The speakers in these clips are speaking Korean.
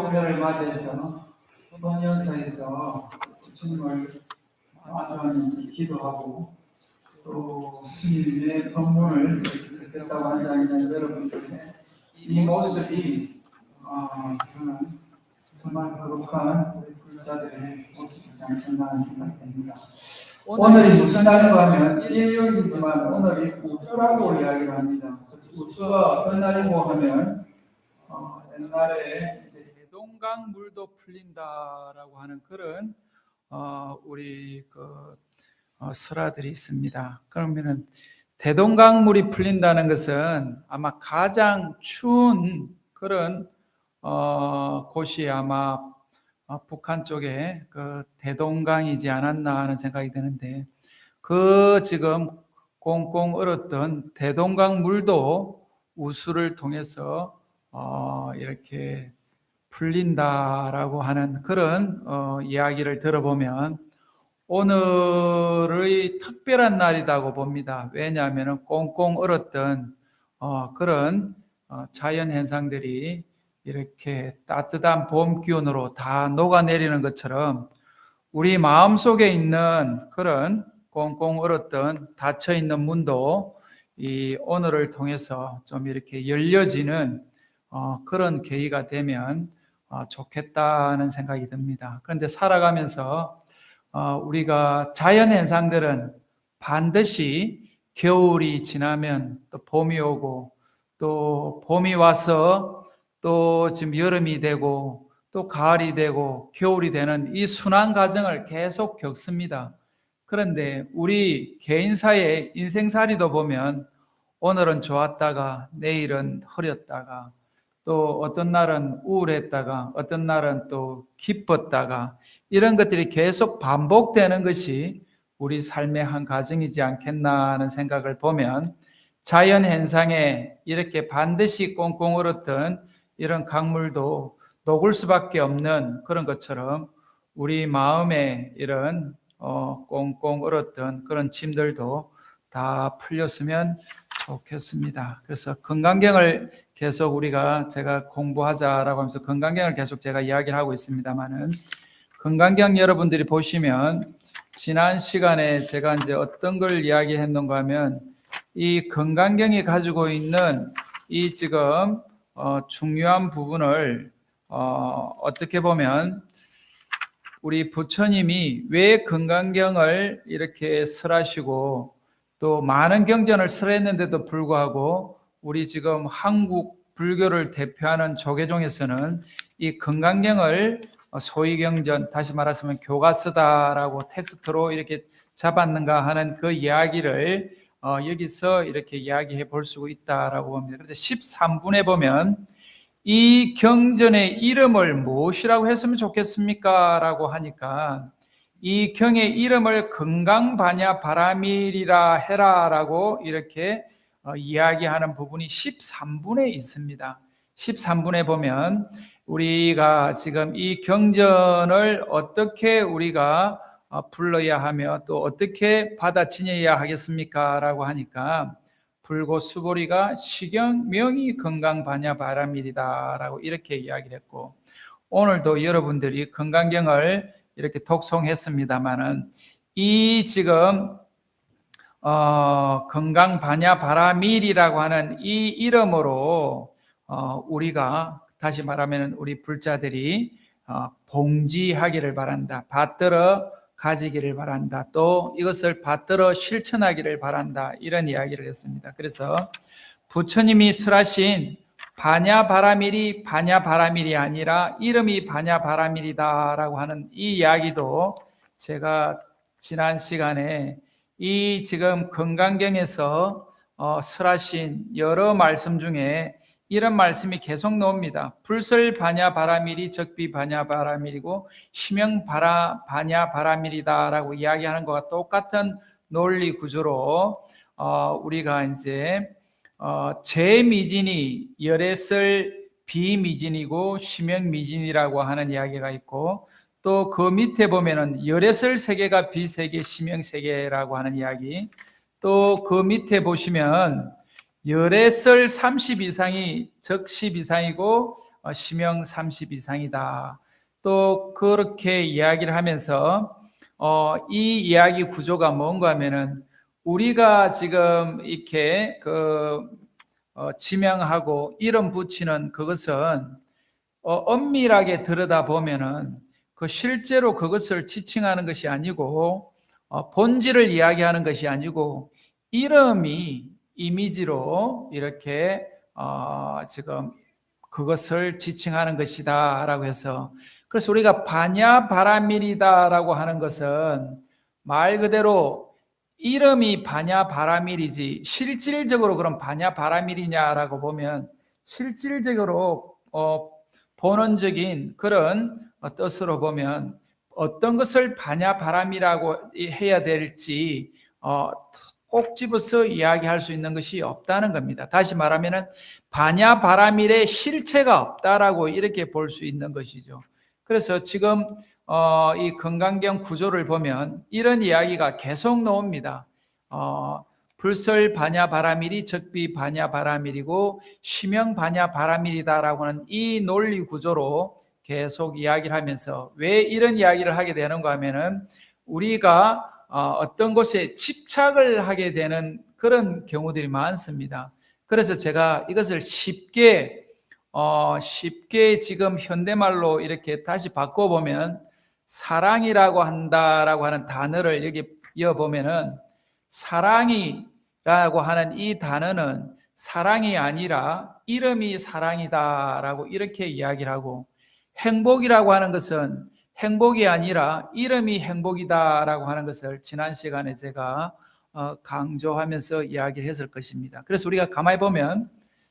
성묘를 맞이해서 본연사에서 주님을 마주하면서 기도하고 또 스님의 법문을 듣겠다고 하는 여러분들의 이 모습이 저는 정말 거룩한 우리 불자들의 모습이상 정당한 생각됩니다. 오늘이 무슨 날인가 하면 일요일이지만 오늘이 우수라고 이야기를 합니다. 우수가 어떤 날이고 하면 옛날에 이제 대동강 물도 풀린다라고 하는 그런 우리 설화들이 있습니다. 그러면은 대동강 물이 풀린다는 것은 아마 가장 추운 그런 곳이 아마 북한 쪽에 그 대동강이지 않았나 하는 생각이 드는데, 그 지금 꽁꽁 얼었던 대동강 물도 우수를 통해서 이렇게 풀린다라고 하는 그런 이야기를 들어보면 오늘의 특별한 날이라고 봅니다. 왜냐하면 꽁꽁 얼었던 그런 자연 현상들이 이렇게 따뜻한 봄 기운으로 다 녹아내리는 것처럼 우리 마음속에 있는 그런 꽁꽁 얼었던 닫혀있는 문도 이 오늘을 통해서 좀 이렇게 열려지는 그런 계기가 되면 좋겠다는 생각이 듭니다. 그런데 살아가면서 우리가 자연 현상들은 반드시 겨울이 지나면 또 봄이 오고, 또 봄이 와서 또 지금 여름이 되고 또 가을이 되고 겨울이 되는 이 순환 과정을 계속 겪습니다. 그런데 우리 개인사의 인생살이도 보면 오늘은 좋았다가 내일은 흐렸다가 또 어떤 날은 우울했다가 어떤 날은 또 기뻤다가 이런 것들이 계속 반복되는 것이 우리 삶의 한 과정이지 않겠나 하는 생각을 보면, 자연 현상에 이렇게 반드시 꽁꽁 얼었던 이런 강물도 녹을 수밖에 없는 그런 것처럼 우리 마음에 이런 꽁꽁 얼었던 그런 짐들도 다 풀렸으면 좋겠습니다. 그래서 건강경을 계속 제가 공부하자라고 하면서 건강경을 계속 제가 이야기를 하고 있습니다만은, 건강경 여러분들이 보시면 지난 시간에 제가 이제 어떤 걸 이야기했는가 하면, 이 건강경이 가지고 있는 이 지금 중요한 부분을 어떻게 보면 우리 부처님이 왜 건강경을 이렇게 설하시고 또 많은 경전을 설했는데도 불구하고 우리 지금 한국 불교를 대표하는 조계종에서는 이 건강경을 소위경전, 다시 말하자면 교과서다라고 텍스트로 이렇게 잡았는가 하는 그 이야기를 여기서 이렇게 이야기해 볼 수 있다라고 봅니다. 그런데 13분에 보면 이 경전의 이름을 무엇이라고 했으면 좋겠습니까? 라고 하니까 이 경의 이름을 건강반야 바라밀이라 해라 라고 이렇게 이야기하는 부분이 13분에 있습니다. 13분에 보면 우리가 지금 이 경전을 어떻게 우리가 불러야 하며 또 어떻게 받아지녀야 하겠습니까? 라고 하니까 불고 수보리가 시경 명의 건강 반야 바라밀이다 라고 이렇게 이야기를 했고, 오늘도 여러분들이 건강경을 이렇게 독송했습니다만은 이 지금 건강 반야 바라밀이라고 하는 이 이름으로 우리가 다시 말하면 우리 불자들이 봉지하기를 바란다, 받들어 가지기를 바란다, 또 이것을 받들어 실천하기를 바란다, 이런 이야기를 했습니다. 그래서 부처님이 설하신 반야바라밀이 반야바라밀이 아니라 이름이 반야바라밀이다라고 하는 이 이야기도 제가 지난 시간에 이 지금 건강경에서 설하신 여러 말씀 중에 이런 말씀이 계속 나옵니다. 불설 반야 바라밀이 적비 반야 바라밀이고 심형 반야 바라밀이다라고 이야기하는 것과 똑같은 논리 구조로 우리가 이제 제미진이 열애설 비미진이고 심형미진이라고 하는 이야기가 있고, 또 그 밑에 보면은 열애설 세계가 비세계 심형세계라고 하는 이야기, 또 그 밑에 보시면 열애설 30 이상이 적십 이상이고 심형 30 이상이다. 또 그렇게 이야기를 하면서 이 이야기 구조가 뭔가 하면은 우리가 지금 이렇게 지명하고 이름 붙이는 그것은 엄밀하게 들여다보면은 그 실제로 그것을 지칭하는 것이 아니고 본질을 이야기하는 것이 아니고 이름이 이미지로 이렇게 지금 그것을 지칭하는 것이다라고 해서 그래서 우리가 바냐바라밀이다라고 하는 것은 말 그대로 이름이 바냐바라밀이지 실질적으로 그럼 바냐바라밀이냐라고 보면 실질적으로 본원적인 그런 뜻으로 보면 어떤 것을 바냐바람이라고 해야 될지 꼭 집어서 이야기할 수 있는 것이 없다는 겁니다. 다시 말하면 바냐바라밀의 실체가 없다라고 이렇게 볼 수 있는 것이죠. 그래서 지금 이 건강경 구조를 보면 이런 이야기가 계속 나옵니다. 불설 바냐바라밀이 적비 바냐바라밀이고 심형 바냐바라밀이다라고 하는 이 논리 구조로 계속 이야기를 하면서 왜 이런 이야기를 하게 되는가 하면은 우리가 어떤 것에 집착을 하게 되는 그런 경우들이 많습니다. 그래서 제가 이것을 쉽게 지금 현대말로 이렇게 다시 바꿔보면 사랑이라고 한다라고 하는 단어를 여기 이어보면은 사랑이라고 하는 이 단어는 사랑이 아니라 이름이 사랑이다라고 이렇게 이야기를 하고 행복이라고 하는 것은 행복이 아니라 이름이 행복이다라고 하는 것을 지난 시간에 제가 강조하면서 이야기를 했을 것입니다. 그래서 우리가 가만히 보면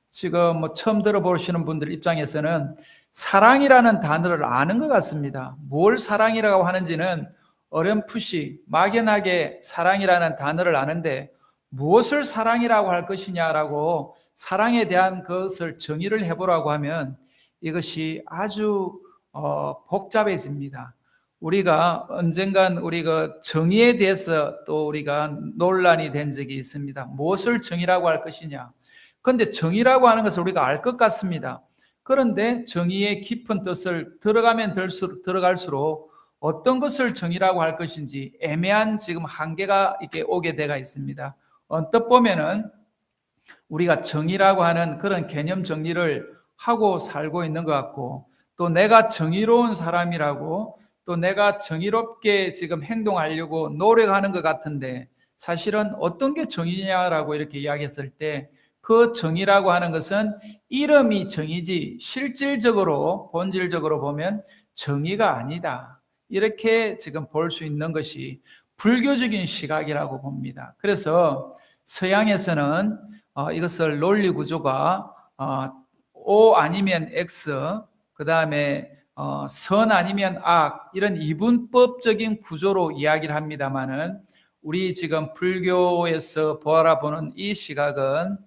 지금 처음 들어보시는 분들 입장에서는 사랑이라는 단어를 아는 것 같습니다. 뭘 사랑이라고 하는지는 어렴풋이 막연하게 사랑이라는 단어를 아는데 무엇을 사랑이라고 할 것이냐라고 사랑에 대한 것을 정의를 해보라고 하면 이것이 아주 복잡해집니다. 우리가 언젠간 우리가 정의에 대해서 또 우리가 논란이 된 적이 있습니다. 무엇을 정의라고 할 것이냐. 그런데 정의라고 하는 것을 우리가 알 것 같습니다. 그런데 정의의 깊은 뜻을 들어가면 들어갈수록 어떤 것을 정의라고 할 것인지 애매한 지금 한계가 이렇게 오게 되어 있습니다. 언뜻 보면은 우리가 정의라고 하는 그런 개념 정리를 하고 살고 있는 것 같고 또 내가 정의로운 사람이라고 또 내가 정의롭게 지금 행동하려고 노력하는 것 같은데 사실은 어떤 게 정의냐라고 이렇게 이야기했을 때 그 정의라고 하는 것은 이름이 정의지 실질적으로 본질적으로 보면 정의가 아니다. 이렇게 지금 볼 수 있는 것이 불교적인 시각이라고 봅니다. 그래서 서양에서는 이것을 논리 구조가 O 아니면 X, 그 다음에 선 아니면 악 이런 이분법적인 구조로 이야기를 합니다만은 우리 지금 불교에서 바라보는 이 시각은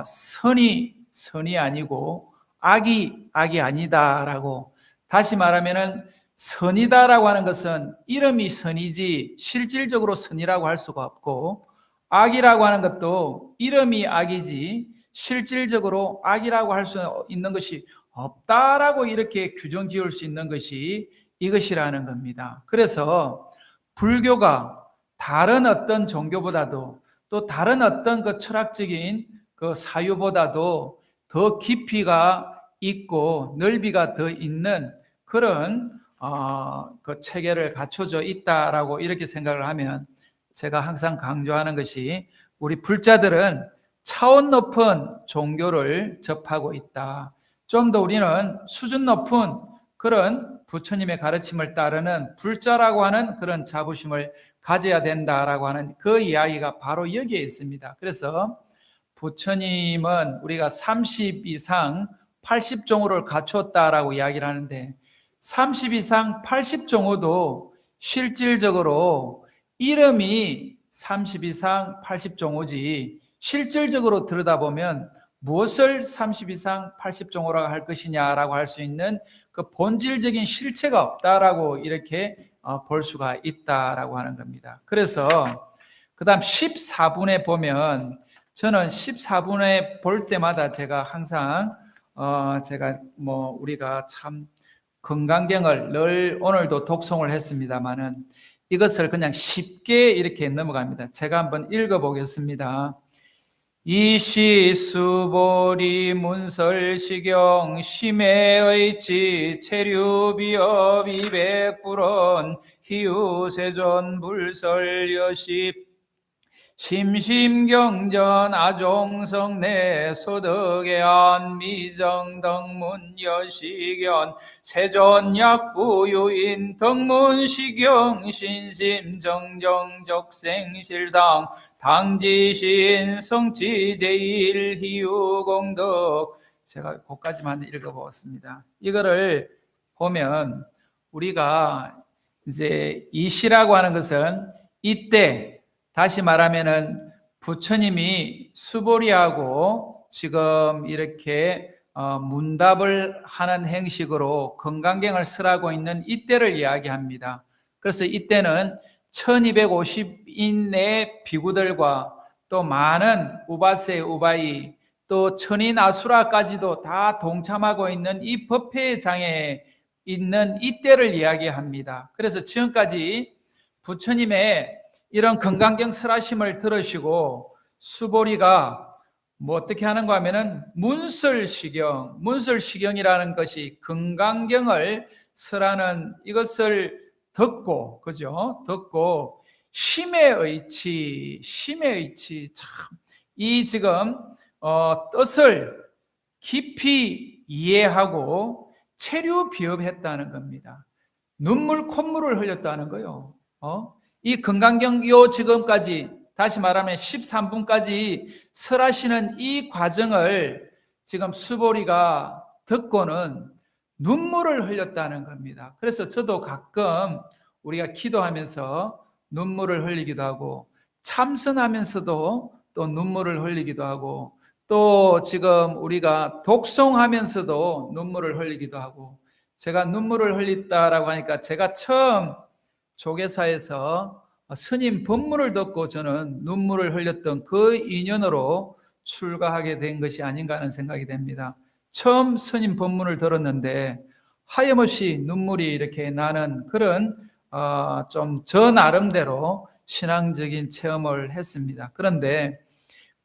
선이 아니고 악이 아니다라고 다시 말하면은 선이다라고 하는 것은 이름이 선이지 실질적으로 선이라고 할 수가 없고 악이라고 하는 것도 이름이 악이지 실질적으로 악이라고 할 수 있는 것이 없다라고 이렇게 규정 지을 수 있는 것이 이것이라는 겁니다. 그래서 불교가 다른 어떤 종교보다도 또 다른 어떤 그 철학적인 그 사유보다도 더 깊이가 있고 넓이가 더 있는 그런 그 체계를 갖춰져 있다라고 이렇게 생각을 하면 제가 항상 강조하는 것이 우리 불자들은 차원 높은 종교를 접하고 있다. 좀 더 우리는 수준 높은 그런 부처님의 가르침을 따르는 불자라고 하는 그런 자부심을 가져야 된다라고 하는 그 이야기가 바로 여기에 있습니다. 그래서 부처님은 우리가 30 이상 80종호를 갖췄다라고 이야기를 하는데 30 이상 80종호도 실질적으로 이름이 30 이상 80종호지 실질적으로 들여다보면 무엇을 30 이상 80종호라고 할 것이냐라고 할 수 있는 그 본질적인 실체가 없다라고 이렇게 볼 수가 있다라고 하는 겁니다. 그래서 그 다음 14분에 보면 저는 14분에 볼 때마다 제가 항상 제가 우리가 참 건강경을 늘 오늘도 독송을 했습니다만은 이것을 그냥 쉽게 이렇게 넘어갑니다. 제가 한번 읽어보겠습니다. 이시수보리 문설시경 심해의치 체류비업 이백불원 희우세존 불설여십 심심경전 아종성내 소득의안 미정덕문 여시견 세존약부유인 덕문시경 신심정정적생실상 당지신 성취제일 희유공덕. 제가 그까지만 읽어보았습니다. 이거를 보면 우리가 이제 이 시라고 하는 것은 이때, 다시 말하면은 부처님이 수보리하고 지금 이렇게 문답을 하는 행식으로 건강경을 쓰라고 있는 이때를 이야기합니다. 그래서 이때는 1250인의 비구들과 또 많은 우바세 우바이 또 천인 아수라까지도 다 동참하고 있는 이 법회장에 있는 이때를 이야기합니다. 그래서 지금까지 부처님의 이런 건강경 설하심을 들으시고 수보리가 어떻게 하는가 하면은 문설시경이라는 것이 건강경을 설하는 이것을 듣고, 그죠? 듣고 심해의치 참 이 지금 뜻을 깊이 이해하고 체류비업했다는 겁니다. 눈물 콧물을 흘렸다는 거요. 이 건강경 요 지금까지 다시 말하면 13분까지 설하시는 이 과정을 지금 수보리가 듣고는 눈물을 흘렸다는 겁니다. 그래서 저도 가끔 우리가 기도하면서 눈물을 흘리기도 하고 참선하면서도 또 눈물을 흘리기도 하고 또 지금 우리가 독송하면서도 눈물을 흘리기도 하고, 제가 눈물을 흘렸다라고 하니까 제가 처음 조계사에서 스님 법문을 듣고 저는 눈물을 흘렸던 그 인연으로 출가하게 된 것이 아닌가 하는 생각이 됩니다. 처음 스님 법문을 들었는데 하염없이 눈물이 이렇게 나는 그런 좀 저 나름대로 신앙적인 체험을 했습니다. 그런데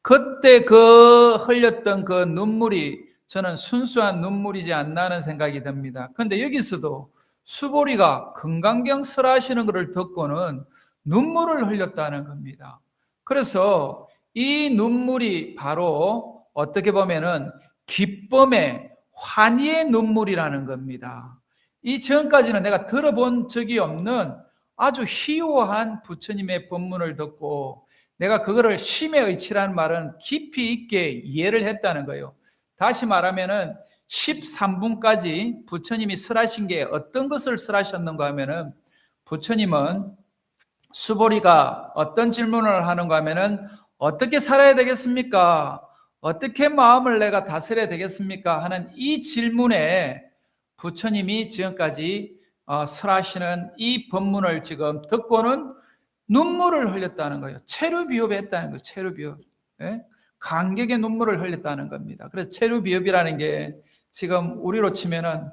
그때 그 흘렸던 그 눈물이 저는 순수한 눈물이지 않나 하는 생각이 듭니다. 그런데 여기서도 수보리가 건강경 설하시는 것을 듣고는 눈물을 흘렸다는 겁니다. 그래서 이 눈물이 바로 어떻게 보면은 기쁨의 환희의 눈물이라는 겁니다. 이 전까지는 내가 들어본 적이 없는 아주 희유한 부처님의 법문을 듣고 내가 그거를 심의 의치라는 말은 깊이 있게 이해를 했다는 거예요. 다시 말하면은 13분까지 부처님이 설하신 게 어떤 것을 설하셨는가 하면은, 부처님은 수보리가 어떤 질문을 하는가 하면은 어떻게 살아야 되겠습니까? 어떻게 마음을 내가 다스려야 되겠습니까? 하는 이 질문에 부처님이 지금까지 설하시는 이 법문을 지금 듣고는 눈물을 흘렸다는 거예요. 체류비업했다는 거예요. 체류비업. 예? 감격의 눈물을 흘렸다는 겁니다. 그래서 체류비업이라는 게 지금 우리로 치면은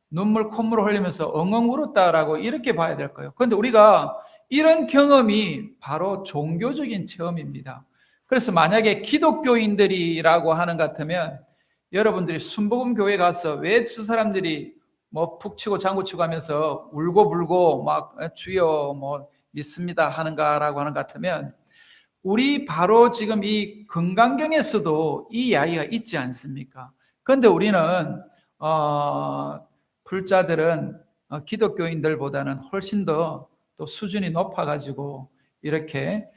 눈물 콧물을 흘리면서 엉엉 울었다라고 이렇게 봐야 될 거예요. 그런데 우리가 이런 경험이 바로 종교적인 체험입니다. 그래서 만약에 기독교인들이라고 하는 것 같으면 여러분들이 순복음 교회 가서 왜 저 사람들이 푹 치고 장구 치고 하면서 울고 불고 막 주여 믿습니다 하는가라고 하는 것 같으면, 우리 바로 지금 이 건강경에서도 이 이야기가 있지 않습니까? 그런데 우리는 불자들은 기독교인들보다는 훨씬 더 또 수준이 높아가지고 이렇게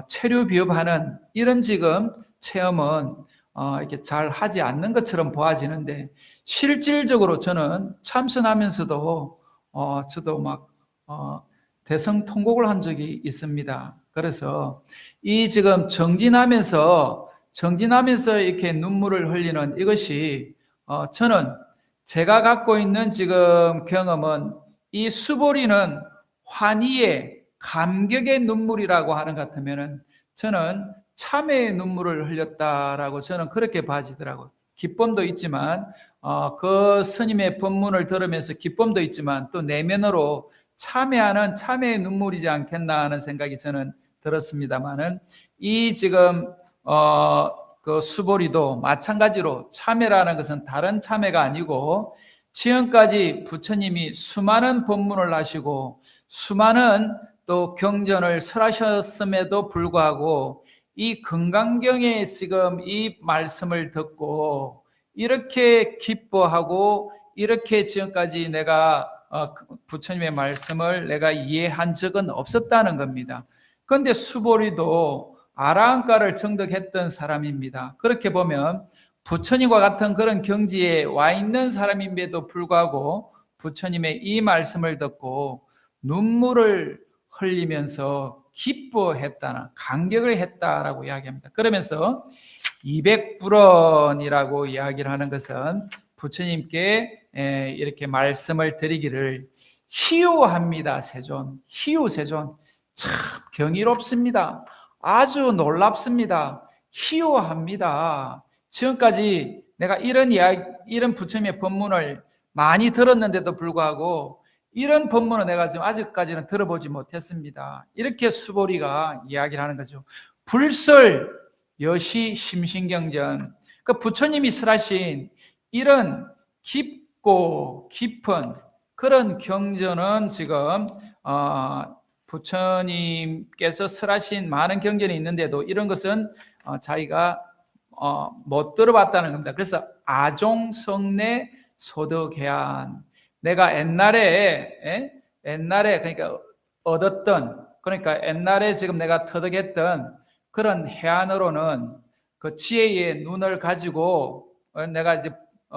체류비업하는 이런 지금 체험은 이렇게 잘 하지 않는 것처럼 보아지는데, 실질적으로 저는 참선하면서도 저도 막 대성통곡을 한 적이 있습니다. 그래서 이 지금 정진하면서 이렇게 눈물을 흘리는 이것이 저는 제가 갖고 있는 지금 경험은 이 수보리는 환희의 감격의 눈물이라고 하는 것 같으면은 저는 참회의 눈물을 흘렸다라고 저는 그렇게 봐지더라고요. 기쁨도 있지만 그 스님의 법문을 들으면서 기쁨도 있지만 또 내면으로 참회하는 참회의 눈물이지 않겠나 하는 생각이 저는 들었습니다만은 이 지금 그 수보리도 마찬가지로 참회라는 것은 다른 참회가 아니고 지금까지 부처님이 수많은 법문을 하시고 수많은 또 경전을 설하셨음에도 불구하고 이 금강경에 지금 이 말씀을 듣고 이렇게 기뻐하고 이렇게 지금까지 내가 부처님의 말씀을 내가 이해한 적은 없었다는 겁니다. 그런데 수보리도 아라한가를 정득했던 사람입니다. 그렇게 보면 부처님과 같은 그런 경지에 와 있는 사람임에도 불구하고 부처님의 이 말씀을 듣고 눈물을 흘리면서 기뻐했다나 감격을 했다라고 이야기합니다. 그러면서 200불원이라고 이야기를 하는 것은 부처님께 이렇게 말씀을 드리기를 희유합니다. 세존, 희유 세존. 참 경이롭습니다. 아주 놀랍습니다. 희유합니다. 지금까지 내가 이런 부처님의 법문을 많이 들었는데도 불구하고 이런 법문을 내가 지금 아직까지는 들어보지 못했습니다. 이렇게 수보리가 이야기를 하는 거죠. 불설 여시 심신경전. 그 부처님이 설하신 이런 깊고 깊은 그런 경전은 지금 부처님께서 설하신 많은 경전이 있는데도 이런 것은 자기가 못 들어봤다는 겁니다. 그래서 아종성내 소득해안, 내가 옛날에 그러니까 얻었던, 그러니까 옛날에 지금 내가 터득했던 그런 해안으로는 그 지혜의 눈을 가지고 내가 이제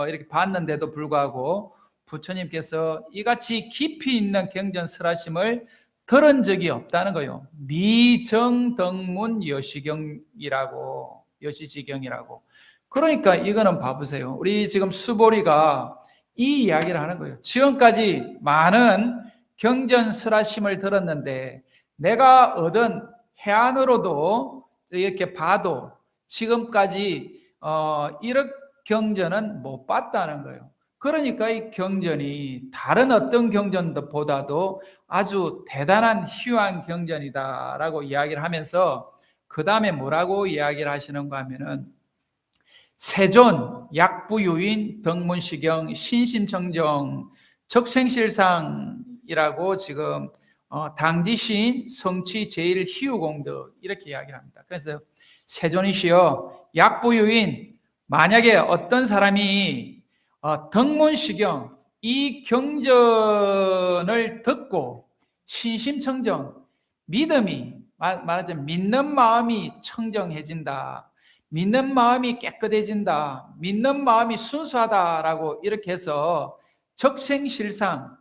이렇게 봤는데도 불구하고 부처님께서 이같이 깊이 있는 경전 설하심을 들은 적이 없다는 거예요. 미정덕문 여시경이라고, 여시지경이라고. 그러니까 이거는 봐보세요. 우리 지금 수보리가 이 이야기를 하는 거예요. 지금까지 많은 경전 설하심을 들었는데 내가 얻은 해안으로도 이렇게 봐도 지금까지 이런 경전은 못 봤다는 거예요. 그러니까 이 경전이 다른 어떤 경전보다도 아주 대단한 희유한 경전이다라고 이야기를 하면서 그 다음에 뭐라고 이야기를 하시는가 하면은 세존, 약부유인, 덕문시경, 신심청정, 적생실상이라고 지금 당지신, 성취, 제일, 희유공덕 이렇게 이야기를 합니다. 그래서 세존이시여, 약부유인, 만약에 어떤 사람이 덕문시경, 이 경전을 듣고 신심청정, 믿음이 말하자면 믿는 마음이 청정해진다. 믿는 마음이 깨끗해진다. 믿는 마음이 순수하다라고 이렇게 해서 적생실상,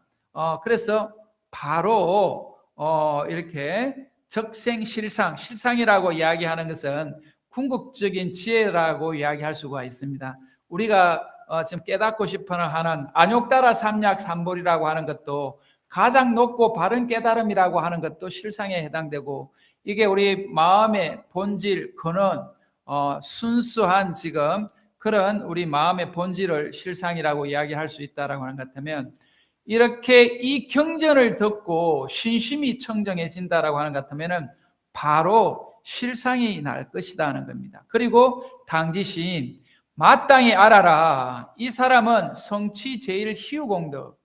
그래서 바로 이렇게 적생실상, 실상이라고 이야기하는 것은 궁극적인 지혜라고 이야기할 수가 있습니다. 우리가 지금 깨닫고 싶어하는 안욕따라 삼약 삼볼이라고 하는 것도 가장 높고 바른 깨달음이라고 하는 것도 실상에 해당되고, 이게 우리 마음의 본질, 근원, 순수한 지금 그런 우리 마음의 본질을 실상이라고 이야기할 수 있다라고 하는 것 같으면, 이렇게 이 경전을 듣고 신심이 청정해진다라고 하는 것 같으면 바로 실상이 날 것이다 하는 겁니다. 그리고 당지신, 마땅히 알아라. 이 사람은 성취 제일 희유공덕.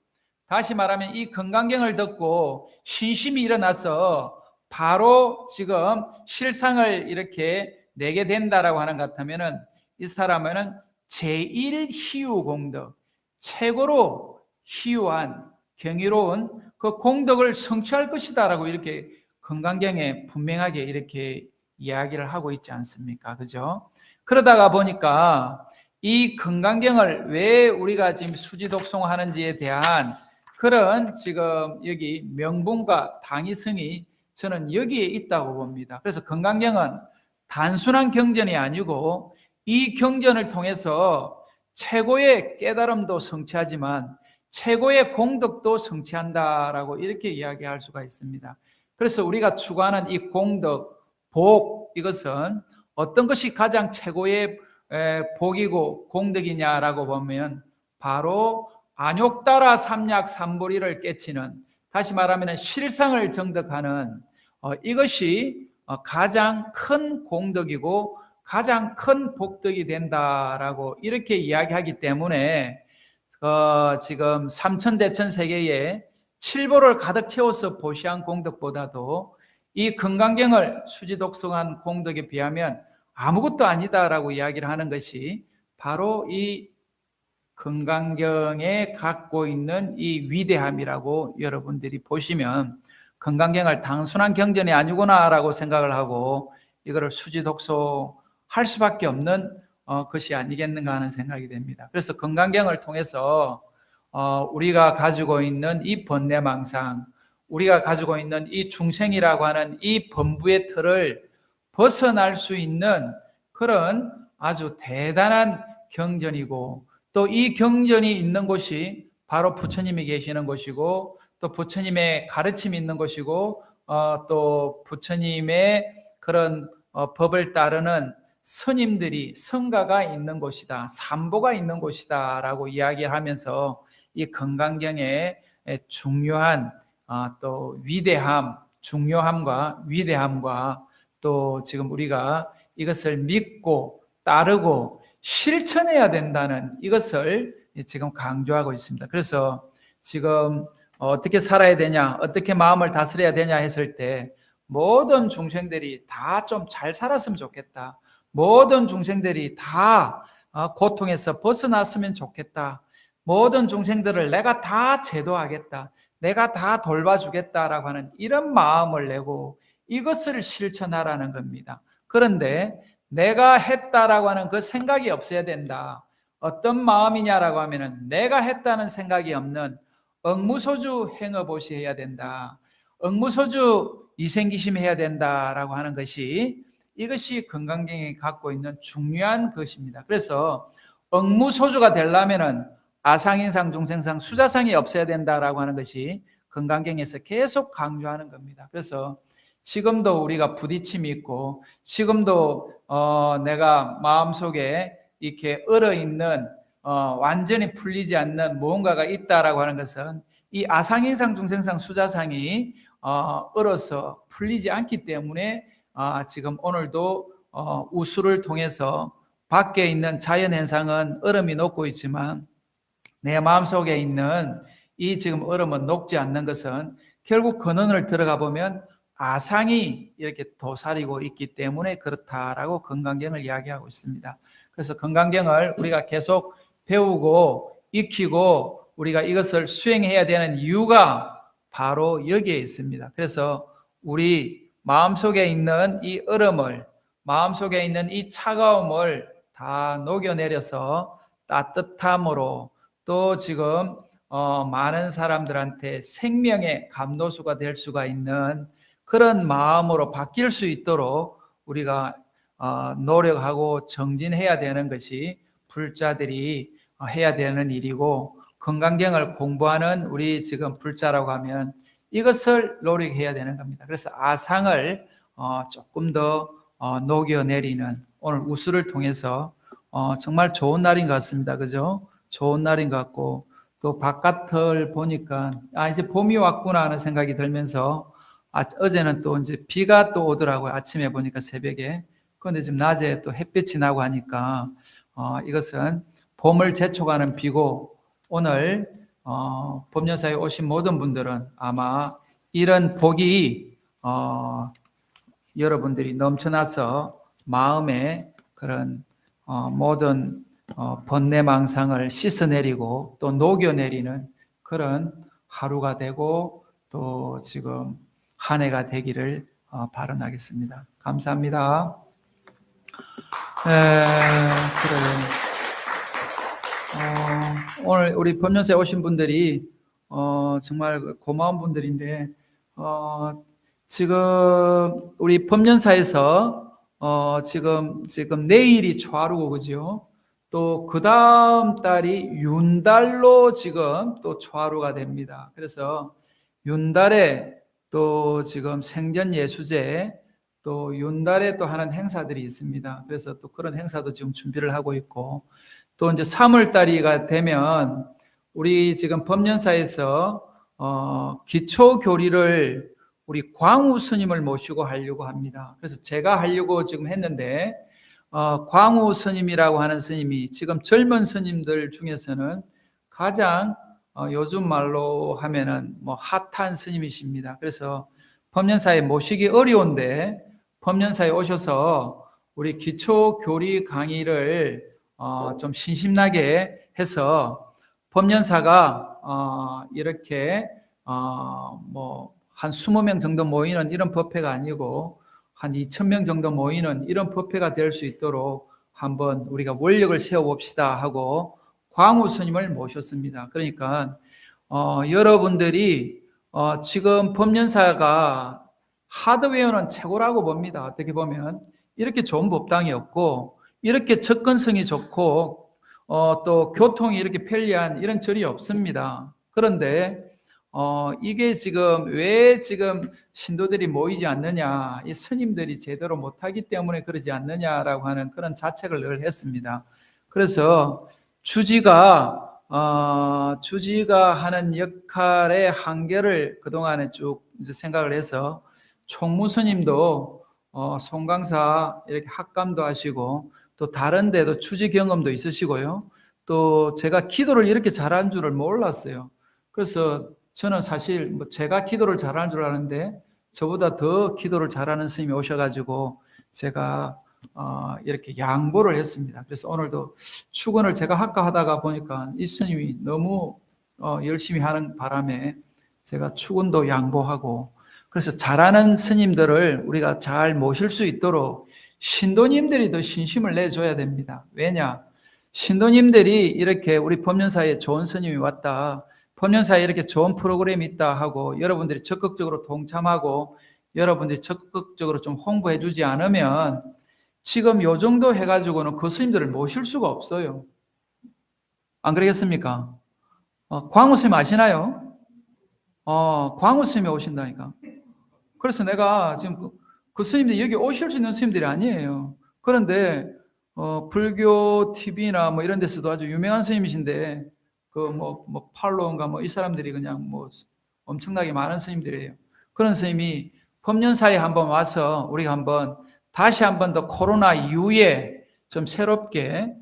다시 말하면 이 금강경을 듣고 신심이 일어나서 바로 지금 실상을 이렇게 내게 된다라고 하는 것 같으면은 이 사람은 제일 희유공덕, 최고로 희유한 경이로운 그 공덕을 성취할 것이다라고 이렇게 금강경에 분명하게 이렇게 이야기를 하고 있지 않습니까? 그죠? 그러다가 보니까 이 금강경을 왜 우리가 지금 수지독송하는지에 대한 그런 지금 여기 명분과 당위성이 저는 여기에 있다고 봅니다. 그래서 금강경은 단순한 경전이 아니고 이 경전을 통해서 최고의 깨달음도 성취하지만 최고의 공덕도 성취한다라고 이렇게 이야기할 수가 있습니다. 그래서 우리가 추구하는 이 공덕, 복, 이것은 어떤 것이 가장 최고의 복이고 공덕이냐라고 보면 바로 안욕따라 삼약 삼보리를 깨치는, 다시 말하면 실상을 정덕하는 이것이 가장 큰 공덕이고 가장 큰 복덕이 된다라고 이렇게 이야기하기 때문에 지금 삼천대천 세계에 칠보를 가득 채워서 보시한 공덕보다도 이 금강경을 수지독성한 공덕에 비하면 아무것도 아니다라고 이야기를 하는 것이 바로 이 금강경에 갖고 있는 이 위대함이라고 여러분들이 보시면, 금강경을 단순한 경전이 아니구나라고 생각을 하고 이거를 수지독소할 수밖에 없는 것이 아니겠는가 하는 생각이 됩니다. 그래서 금강경을 통해서 우리가 가지고 있는 이 번뇌망상, 우리가 가지고 있는 이 중생이라고 하는 이 범부의 틀을 벗어날 수 있는 그런 아주 대단한 경전이고, 또 이 경전이 있는 곳이 바로 부처님이 계시는 곳이고, 또 부처님의 가르침이 있는 곳이고, 또 부처님의 그런 법을 따르는 스님들이, 성가가 있는 곳이다, 삼보가 있는 곳이다 라고 이야기하면서 이 금강경의 중요한 또 위대함, 중요함과 위대함과 또 지금 우리가 이것을 믿고 따르고 실천해야 된다는 이것을 지금 강조하고 있습니다. 그래서 지금 어떻게 살아야 되냐, 어떻게 마음을 다스려야 되냐 했을 때 모든 중생들이 다 좀 잘 살았으면 좋겠다, 모든 중생들이 다 고통에서 벗어났으면 좋겠다, 모든 중생들을 내가 다 제도하겠다, 내가 다 돌봐주겠다라고 하는 이런 마음을 내고 이것을 실천하라는 겁니다. 그런데 내가 했다라고 하는 그 생각이 없어야 된다. 어떤 마음이냐라고 하면은 내가 했다는 생각이 없는 억무소주 행업오시 해야 된다, 억무소주 이생기심 해야 된다라고 하는 것이, 이것이 금강경이 갖고 있는 중요한 것입니다. 그래서 억무소주가 되려면은 아상인상, 중생상, 수자상이 없어야 된다라고 하는 것이 금강경에서 계속 강조하는 겁니다. 그래서 지금도 우리가 부딪힘이 있고, 지금도 내가 마음속에 이렇게 얼어있는 완전히 풀리지 않는 무언가가 있다라고 하는 것은 이 아상인상, 중생상, 수자상이 얼어서 풀리지 않기 때문에 지금 오늘도 우수를 통해서 밖에 있는 자연현상은 얼음이 녹고 있지만 내 마음속에 있는 이 지금 얼음은 녹지 않는 것은 결국 근원을 들어가 보면 아상이 이렇게 도사리고 있기 때문에 그렇다라고 금강경을 이야기하고 있습니다. 그래서 금강경을 우리가 계속 배우고 익히고 우리가 이것을 수행해야 되는 이유가 바로 여기에 있습니다. 그래서 우리 마음속에 있는 이 얼음을, 마음속에 있는 이 차가움을 다 녹여내려서 따뜻함으로, 또 지금 많은 사람들한테 생명의 감로수가 될 수가 있는 그런 마음으로 바뀔 수 있도록 우리가 노력하고 정진해야 되는 것이 불자들이 해야 되는 일이고, 금강경을 공부하는 우리 지금 불자라고 하면 이것을 노력해야 되는 겁니다. 그래서 아상을 조금 더 녹여내리는 오늘 우수를 통해서 정말 좋은 날인 것 같습니다. 그죠? 좋은 날인 것 같고, 또 바깥을 보니까 이제 봄이 왔구나 하는 생각이 들면서 어제는 또 이제 비가 또 오더라고요. 아침에 보니까 새벽에. 그런데 지금 낮에 또 햇빛이 나고 하니까 이것은 봄을 재촉하는 비고, 오늘 법연사에 오신 모든 분들은 아마 이런 복이 여러분들이 넘쳐나서 마음에 그런 모든 번뇌망상을 씻어내리고 또 녹여내리는 그런 하루가 되고 또 지금 한 해가 되기를 발언하겠습니다. 감사합니다. 그래요. 오늘 우리 법연사에 오신 분들이 정말 고마운 분들인데 지금 우리 법연사에서 지금 내일이 초하루고 그죠? 또 그 다음 달이 윤달로 지금 또 초하루가 됩니다. 그래서 윤달에 또 지금 생전예수제 또 윤달에 또 하는 행사들이 있습니다. 그래서 또 그런 행사도 지금 준비를 하고 있고, 또 이제 3월 달이가 되면 우리 지금 법년사에서 기초 교리를 우리 광우 스님을 모시고 하려고 합니다. 그래서 제가 하려고 지금 했는데 광우 스님이라고 하는 스님이 지금 젊은 스님들 중에서는 가장 요즘 말로 하면은 뭐 핫한 스님이십니다. 그래서 법년사에 모시기 어려운데 법년사에 오셔서 우리 기초 교리 강의를 좀 신심나게 해서 법년사가 이렇게 뭐 한 20명 정도 모이는 이런 법회가 아니고 한 2,000명 정도 모이는 이런 법회가 될 수 있도록 한번 우리가 원력을 세워봅시다 하고 광우 스님을 모셨습니다. 그러니까 여러분들이 지금 법년사가 하드웨어는 최고라고 봅니다. 어떻게 보면 이렇게 좋은 법당이 없고 이렇게 접근성이 좋고 또 교통이 이렇게 편리한 이런 절이 없습니다. 그런데 이게 지금 왜 지금 신도들이 모이지 않느냐, 이 스님들이 제대로 못하기 때문에 그러지 않느냐라고 하는 그런 자책을 늘 했습니다. 그래서 주지가 하는 역할의 한계를 그동안에 쭉 이제 생각을 해서 총무 스님도 송강사 이렇게 학감도 하시고 또 다른 데도 주지 경험도 있으시고요. 또 제가 기도를 이렇게 잘하는 줄을 몰랐어요. 그래서 저는 사실 뭐 제가 기도를 잘하는 줄 아는데 저보다 더 기도를 잘하는 스님이 오셔가지고 제가 이렇게 양보를 했습니다. 그래서 오늘도 축원을 제가 할까 하다가 보니까 이 스님이 너무 열심히 하는 바람에 제가 축원도 양보하고, 그래서 잘하는 스님들을 우리가 잘 모실 수 있도록 신도님들이 더 신심을 내줘야 됩니다. 왜냐? 신도님들이 이렇게 우리 법륜사에 좋은 스님이 왔다, 법륜사에 이렇게 좋은 프로그램이 있다 하고 여러분들이 적극적으로 동참하고 여러분들이 적극적으로 좀 홍보해 주지 않으면 지금 요 정도 해가지고는 그 스님들을 모실 수가 없어요. 안 그러겠습니까? 광우 스님 아시나요? 광우 스님이 오신다니까. 그래서 내가 지금 그 스님들이 여기 오실 수 있는 스님들이 아니에요. 그런데 불교 TV나 뭐 이런 데서도 아주 유명한 스님이신데 그 뭐 팔로우인가 뭐 이 사람들이 그냥 뭐 엄청나게 많은 스님들이에요. 그런 스님이 법륜사에 한번 와서 우리가 한번 다시 한번 더 코로나 이후에 좀 새롭게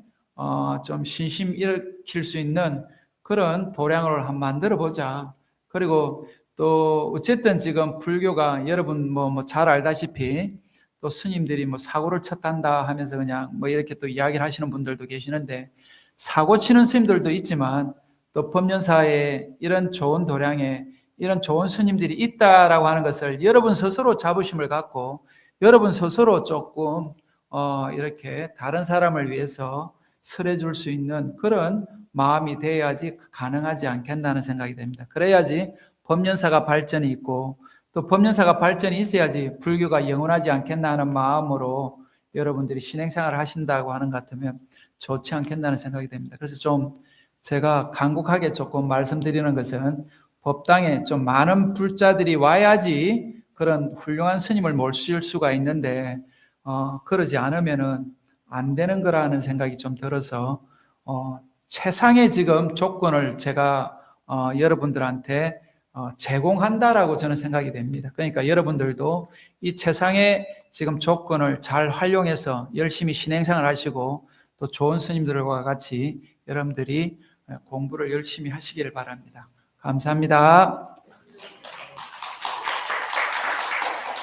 좀 신심 일으킬 수 있는 그런 도량을 한번 만들어 보자. 그리고 또 어쨌든 지금 불교가 여러분 뭐 잘 알다시피 또 스님들이 뭐 사고를 쳤단다 하면서 그냥 뭐 이렇게 또 이야기를 하시는 분들도 계시는데, 사고 치는 스님들도 있지만 또 법륜사에 이런 좋은 도량에 이런 좋은 스님들이 있다라고 하는 것을 여러분 스스로 자부심을 갖고 여러분 스스로 조금 이렇게 다른 사람을 위해서 설해 줄 수 있는 그런 마음이 돼야지 가능하지 않겠나는 생각이 됩니다. 그래야지 법륜사가 발전이 있고 또 법륜사가 발전이 있어야지 불교가 영원하지 않겠나 하는 마음으로 여러분들이 신행생활을 하신다고 하는 것 같으면 좋지 않겠나는 생각이 됩니다. 그래서 좀 제가 간곡하게 조금 말씀드리는 것은 법당에 좀 많은 불자들이 와야지 그런 훌륭한 스님을 모실 수가 있는데 그러지 않으면은 안 되는 거라는 생각이 좀 들어서 최상의 지금 조건을 제가 여러분들한테 제공한다라고 저는 생각이 됩니다. 그러니까 여러분들도 이 최상의 지금 조건을 잘 활용해서 열심히 신행생활 하시고 또 좋은 스님들과 같이 여러분들이 공부를 열심히 하시기를 바랍니다. 감사합니다.